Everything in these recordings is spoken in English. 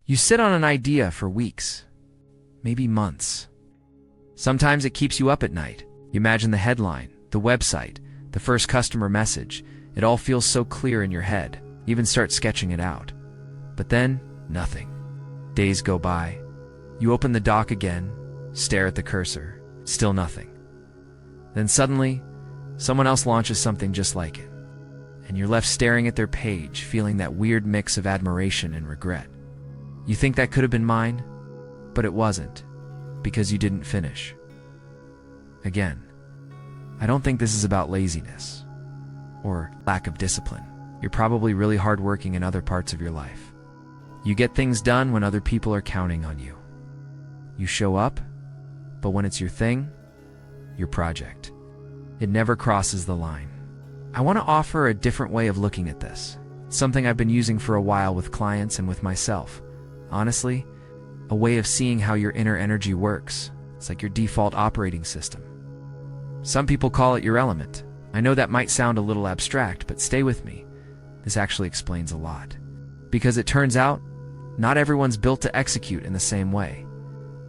You sit on an idea for weeks, maybe months. Sometimes it keeps you up at night. You imagine the headline, the website, the first customer message. It all feels so clear in your head. You even start sketching it out. But then, nothing. Days go by. You open the doc again, stare at the cursor. Still nothing. Then suddenly, someone else launches something just like it. And you're left staring at their page, feeling that weird mix of admiration and regret. You think that could have been mine, but it wasn't, because you didn't finish. Again, I don't think this is about laziness or lack of discipline. You're probably really hardworking in other parts of your life. You get things done when other people are counting on you. You show up, but when it's your thing, your project, it never crosses the line. I want to offer a different way of looking at this. Something I've been using for a while with clients and with myself. Honestly, a way of seeing how your inner energy works. It's like your default operating system. Some people call it your element. I know that might sound a little abstract, but stay with me. This actually explains a lot. Because it turns out, not everyone's built to execute in the same way.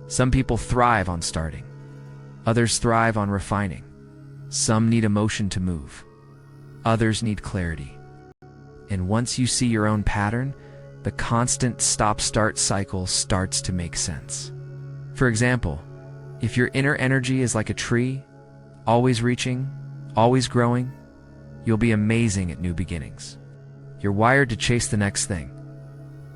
Some people thrive on starting. Others thrive on refining. Some need emotion to move. Others need clarity. And once you see your own pattern, the constant stop-start cycle starts to make sense. For example, if your inner energy is like a tree, always reaching, always growing, you'll be amazing at new beginnings. You're wired to chase the next thing,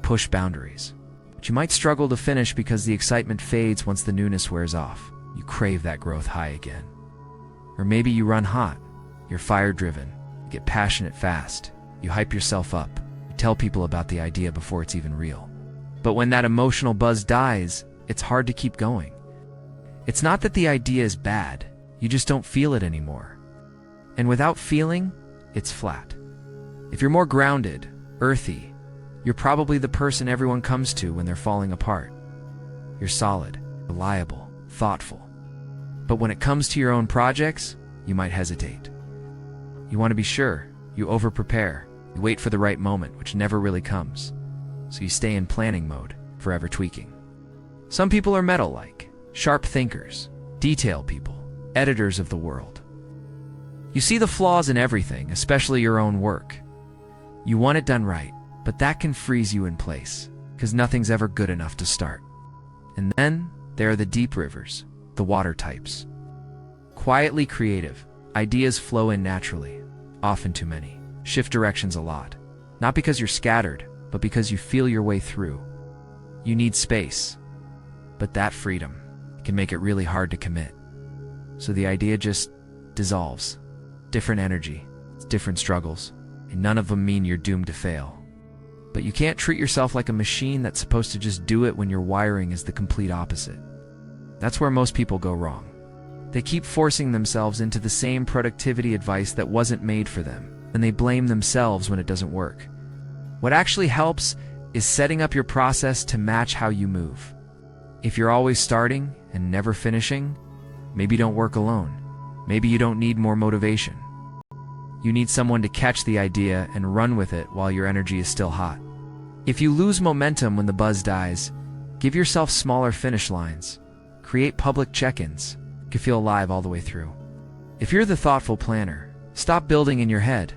push boundaries. But you might struggle to finish because the excitement fades once the newness wears off. You crave that growth high again. Or maybe you run hot, you're fire-driven, you get passionate fast, you hype yourself up, you tell people about the idea before it's even real. But when that emotional buzz dies, it's hard to keep going. It's not that the idea is bad, you just don't feel it anymore. And without feeling, it's flat. If you're more grounded, earthy, you're probably the person everyone comes to when they're falling apart. You're solid, reliable, thoughtful. But when it comes to your own projects, you might hesitate. You want to be sure, you over-prepare, you wait for the right moment, which never really comes. So you stay in planning mode, forever tweaking. Some people are metal-like, sharp thinkers, detail people, editors of the world. You see the flaws in everything, especially your own work. You want it done right, but that can freeze you in place, because nothing's ever good enough to start. And then there are the deep rivers, the water types. Quietly creative, ideas flow in naturally, often too many. Shift directions a lot, not because you're scattered, but because you feel your way through. You need space, but that freedom can make it really hard to commit. So the idea just dissolves. Different energy, different struggles, and none of them mean you're doomed to fail. But you can't treat yourself like a machine that's supposed to just do it when your wiring is the complete opposite. That's where most people go wrong. They keep forcing themselves into the same productivity advice that wasn't made for them, and they blame themselves when it doesn't work. What actually helps is setting up your process to match how you move. If you're always starting and never finishing, maybe don't work alone. Maybe you don't need more motivation. You need someone to catch the idea and run with it while your energy is still hot. If you lose momentum when the buzz dies, give yourself smaller finish lines. Create public check-ins. You can feel alive all the way through. If you're the thoughtful planner, stop building in your head.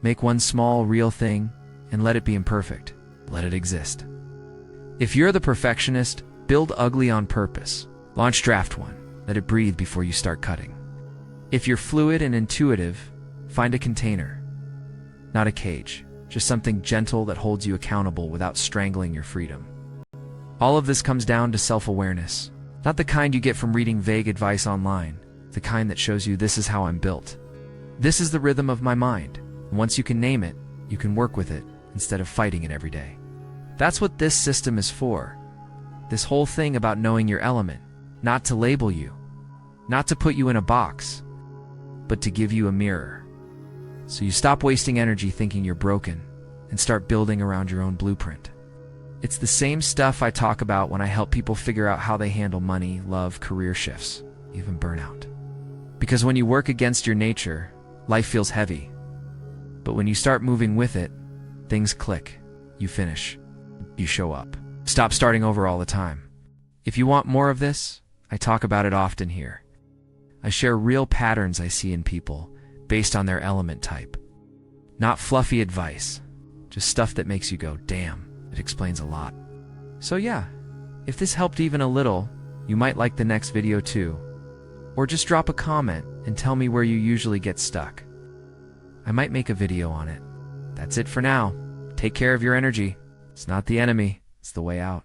Make one small, real thing and let it be imperfect. Let it exist. If you're the perfectionist, build ugly on purpose. Launch draft one. Let it breathe before you start cutting. If you're fluid and intuitive, find a container, not a cage, just something gentle that holds you accountable without strangling your freedom. All of this comes down to self-awareness, not the kind you get from reading vague advice online, the kind that shows you this is how I'm built. This is the rhythm of my mind, and once you can name it, you can work with it instead of fighting it every day. That's what this system is for. This whole thing about knowing your element, not to label you, not to put you in a box, but to give you a mirror. So you stop wasting energy thinking you're broken and start building around your own blueprint. It's the same stuff I talk about when I help people figure out how they handle money, love, career shifts, even burnout. Because when you work against your nature, life feels heavy. But when you start moving with it, things click. You finish. you show up. Stop starting over all the time. If you want more of this, I talk about it often here. I share real patterns I see in people based on their element type. Not fluffy advice, just stuff that makes you go, damn, it explains a lot. So yeah, if this helped even a little, you might like the next video too. Or just drop a comment and tell me where you usually get stuck. I might make a video on it. That's it for now. Take care of your energy. It's not the enemy, it's the way out.